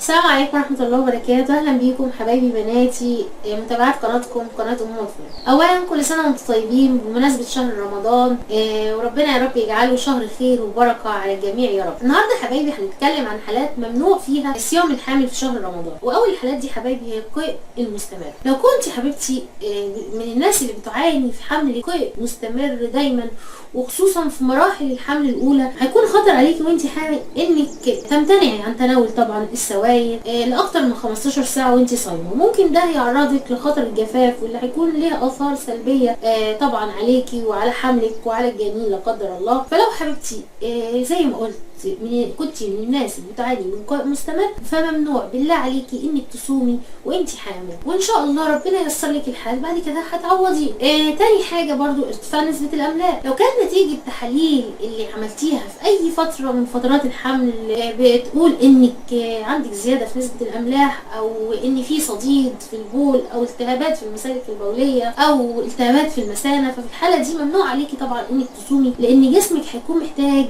السلام عليكم ورحمة الله وبركاته. اهلا بيكم حبايبي بناتي متابعات قناتكم قناة ام وفاء. اولا كل سنة وانتم طيبين بمناسبة شهر رمضان، وربنا يا رب يجعله شهر خير وبركة على الجميع يا رب. النهارده حبايبي هنتكلم عن حالات ممنوع فيها صيام الحامل في شهر رمضان، واول الحالات دي حبايبي هي القيء المستمر. لو كنت حبيبتي من الناس اللي بتعاني في حمل قيء مستمر دايما وخصوصا في مراحل الحمل الاولى، هيكون خطر عليكي وانت حامل انك تمتنعي عن تناول طبعا السوائل لاكتر من 15 ساعه وانت صايمه. ممكن ده يعرضك لخطر الجفاف واللي هيكون ليها اثار سلبيه طبعا عليكي وعلى حملك وعلى الجنين لا قدر الله. فلو حبيبتي زي ما قلت كنت من الناس اللي بتعاني من قيء مستمر، فممنوع بالله عليكي انك تصومي وانت حامل، وان شاء الله ربنا ييسر لك الحال بعد كده هتعوضي. تاني حاجه برضو ارتفاع نسبه الاملاح. لو كانت نتيجه التحاليل اللي عملتيها في اي فتره من فترات الحمل بتقول انك عندك زياده في نسبه الاملاح، او ان في صديد في البول، او التهابات في المسالك البوليه، او التهابات في المثانه، ففي الحاله دي ممنوع عليكي طبعا انك تصومي، لان جسمك هيكون محتاج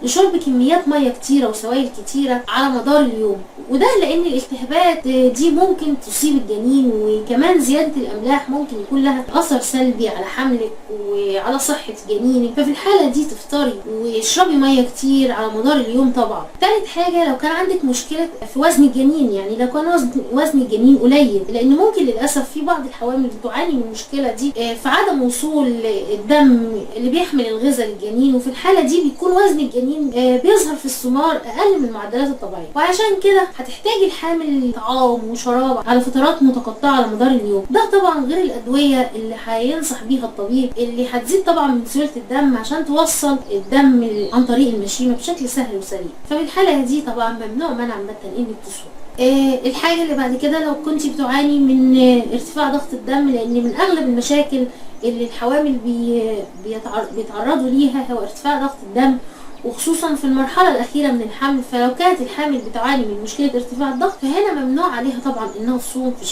لشرب كميات ميه كتيره وسوائل كتيره على مدار اليوم، وده لان الالتهابات دي ممكن تصيب الجنين، وكمان زياده الاملاح ممكن يكون لها اثر سلبي على حملك وعلى صحه جنينك. ففي الحاله دي تفطري واشربي ميه كتير على مدار اليوم طبعا. ثالث حاجه لو كان عندك مشكله في وزن الجنين، يعني لو كان وزن الجنين قليل، لان ممكن للاسف في بعض الحوامل بتعاني من المشكله دي في عدم وصول الدم اللي بيحمل الغذاء للجنين، وفي الحاله دي بيكون وزن الجنين بيظهر في السمار اقل من المعدلات الطبيعيه، وعشان كده هتحتاج الحامل طعام وشراب على فترات متقطعه على مدار اليوم. ده طبعا غير الادويه اللي هينصح بيها الطبيب اللي هتزيد طبعا من سيوله الدم عشان توصل الدم عن طريق المشيمه بشكل سهل وسريع. ففي الحاله دي طبعا ممنوع منعا باتا انك تصوم. الحاجه اللي بعد كده لو كنت بتعاني من ارتفاع ضغط الدم، لان من اغلب المشاكل اللي الحوامل بيتعرضوا ليها هو ارتفاع ضغط الدم، وخصوصا في المرحله الاخيره من الحمل. فلو كانت الحامل بتعاني من مشكله ارتفاع الضغط، فهنا ممنوع عليها طبعا انها تصوم في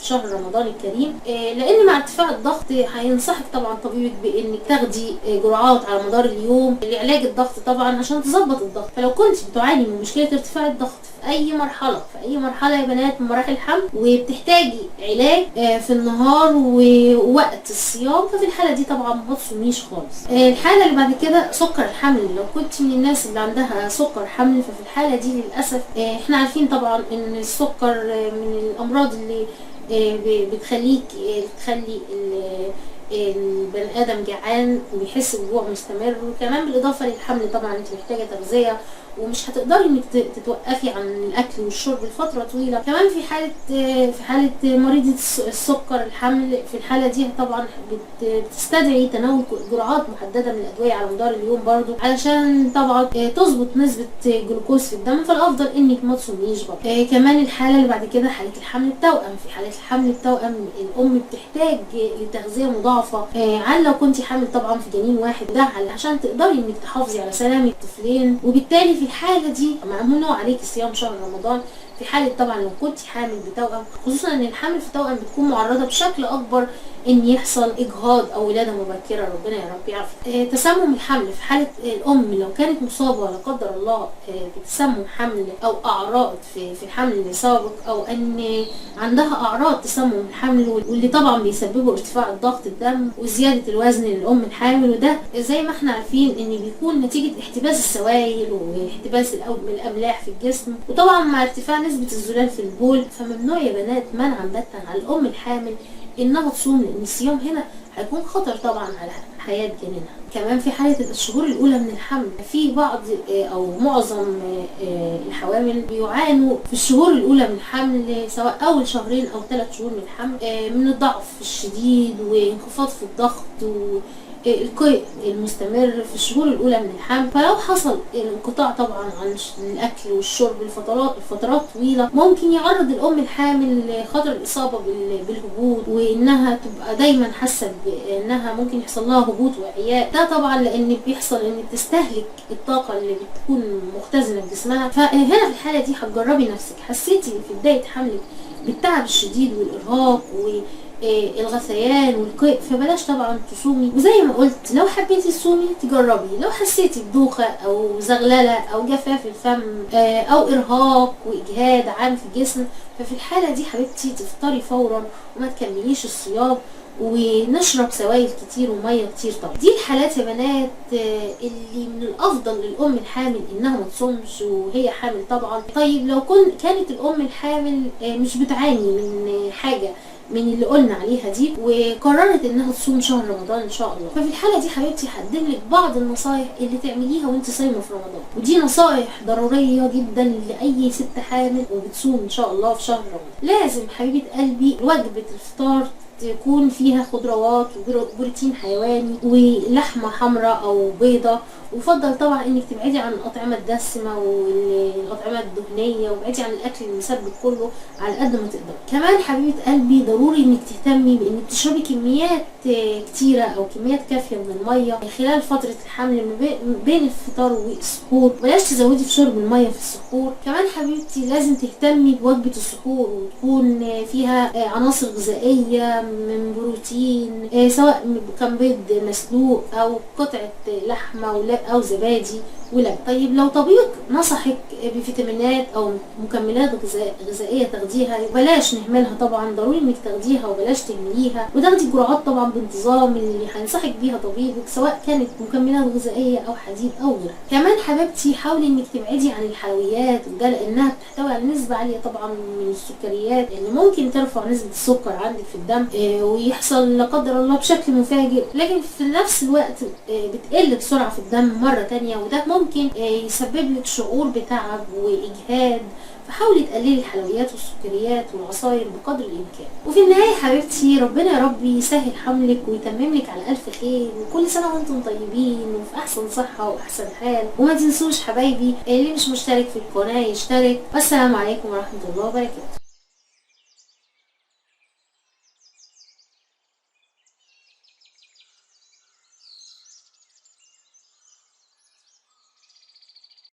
شهر رمضان الكريم، لان مع ارتفاع الضغط هينصحك طبعا طبيبك بانك تاخدي جرعات على مدار اليوم لعلاج الضغط طبعا عشان تظبط الضغط. فلو كنت بتعاني من مشكله ارتفاع الضغط في اي مرحله يا بنات من مراحل الحمل وبتحتاجي علاج في النهار ووقت الصيام، ففي الحاله دي طبعا ما تصوميش خالص. الحاله اللي بعد كده سكر الحمل. لو كنت من الناس اللي عندها سكر حمل، ففي الحاله دي للاسف احنا عارفين طبعا ان السكر من الامراض اللي تخلي البني ادم جعان وبيحس بجوع مستمر، وكمان بالاضافه للحمل طبعا انت محتاجه تغذيه ومش هتقدري انك تتوقفي عن الاكل والشرب لفتره طويله. كمان في حاله مريضه السكر الحمل، في الحاله دي طبعا بتستدعي تناول جرعات محدده من الادويه على مدار اليوم برضو علشان طبعا تظبط نسبه جلوكوز في الدم. فالافضل انك ما تصوميش برضو. كمان الحاله اللي بعد كده حاله الحمل التوأم. في حاله الحمل التوأم الام بتحتاج لتغذيه مضاعفه عن لو كنت حامل طبعا في جنين واحد، ده عشان تقدري انك تحافظي على سلامه الطفلين. وبالتالي في الحاله دي ممنوع عليكي صيام شهر رمضان في حاله طبعا لو كنت حامل بتوأم، خصوصا ان الحمل في توأم بتكون معرضه بشكل اكبر ان يحصل اجهاض او ولاده مبكره، ربنا يا رب يعافيك. تسمم الحمل. في حاله الام لو كانت مصابه لا قدر الله بتسمم حمل او اعراض في الحمل اللي سابق، او ان عندها اعراض تسمم الحمل واللي طبعا بيسببوا ارتفاع ضغط الدم وزياده الوزن للام الحامل، وده زي ما احنا عارفين ان بيكون نتيجه احتباس السوائل واحتباس الاملاح في الجسم، وطبعا مع ارتفاع نسبه الزلال في البول. فممنوع يا بنات منعا باتا على الام الحامل انها تصوم، لان الصيام هنا هيكون خطر طبعا على حياه جنينها. كمان في حاله الشهور الاولى من الحمل، في بعض او معظم الحوامل بيعانوا في الشهور الاولى من الحمل، سواء اول شهرين او 3 شهور من الحمل، من الضعف الشديد وانخفاض في الضغط القيء المستمر في الشهور الاولى من الحمل. فلو حصل الانقطاع طبعا عن الاكل والشرب لفترات طويله، ممكن يعرض الام الحامل لخطر الاصابه بالهبوط، وانها تبقى دايما حاسه بانها ممكن يحصل لها هبوط واعياء. ده طبعا لان بيحصل ان بتستهلك الطاقه اللي بتكون مختزنه في جسمها. فهنا في الحاله دي هتجربي نفسك، حسيتي في بدايه حملك بالتعب الشديد والارهاق الغثيان والقيء، فبلاش طبعا تصومي. وزي ما قلت لو حبيتي تصومي تجربي، لو حسيتي بدوخة او زغللة او جفاف الفم او ارهاق واجهاد عام في الجسم، ففي الحالة دي حبيبتي تفطري فورا وما تكمليش الصيام، ونشرب سوائل كتير وميه كتير. طبعا دي الحالات يا بنات اللي من الافضل للام الحامل انها ما تصومش وهي حامل طبعا. طيب لو كانت الام الحامل مش بتعاني من حاجه من اللي قلنا عليها دي وقررت انها تصوم شهر رمضان ان شاء الله، ففي الحاله دي حبيبتي هقدم لك بعض النصايح اللي تعمليها وانت صايمه في رمضان، ودي نصايح ضروريه جدا لاي ست حامل وبتصوم ان شاء الله في شهر رمضان. لازم حبيبه قلبي وجبه الفطار تكون فيها خضروات وبروتين حيواني ولحمه حمراء او بيضه، وفضل طبعا انك تبعدي عن الاطعمه الدسمه والاطعمه الدهنيه، وابعدي عن الاكل المسبك كله على قد ما تقدر. كمان حبيبه قلبي ضروري انك تهتمي بانك تشربي كميات كتيره او كميات كافيه من الميه خلال فتره الحمل بين الفطار والسحور، بلاش تزودي في شرب الميه في السحور. كمان حبيبتي لازم تهتمي بوجبه السحور وتكون فيها عناصر غذائيه من بروتين، سواء كان بيض مسلوق او قطعه لحمه او زبادي ولبن. طيب لو طبيب نصحك بفيتامينات او مكملات غذائيه تاخديها بلاش نهملها طبعا، ضروري انك تاخديها وبلاش تهمليها، وتاخدي الجرعات طبعا بانتظام اللي هينصحك بيها طبيبك، سواء كانت مكملات غذائيه او حديد او غيرها. كمان حبيبتي حاولي انك تبعدي عن الحلويات، وده لانها بتحتوي على نسبه عاليه طبعا من السكريات اللي ممكن ترفع نسبه السكر عندك في الدم ويحصل لا قدر الله بشكل مفاجئ، لكن في نفس الوقت بتقل بسرعه في الدم مره تانية، وده ممكن يسبب لك شعور بتعب واجهاد. فحاولي تقللي الحلويات والسكريات والعصاير بقدر الامكان. وفي النهايه حبيبتي ربنا يا رب يسهل حملك ويتمم لك على الف خير، وكل سنه وانتم طيبين وفي احسن صحه واحسن حال. وما تنسوش حبايبي اللي مش مشترك في القناه يشترك. والسلام عليكم ورحمه الله وبركاته.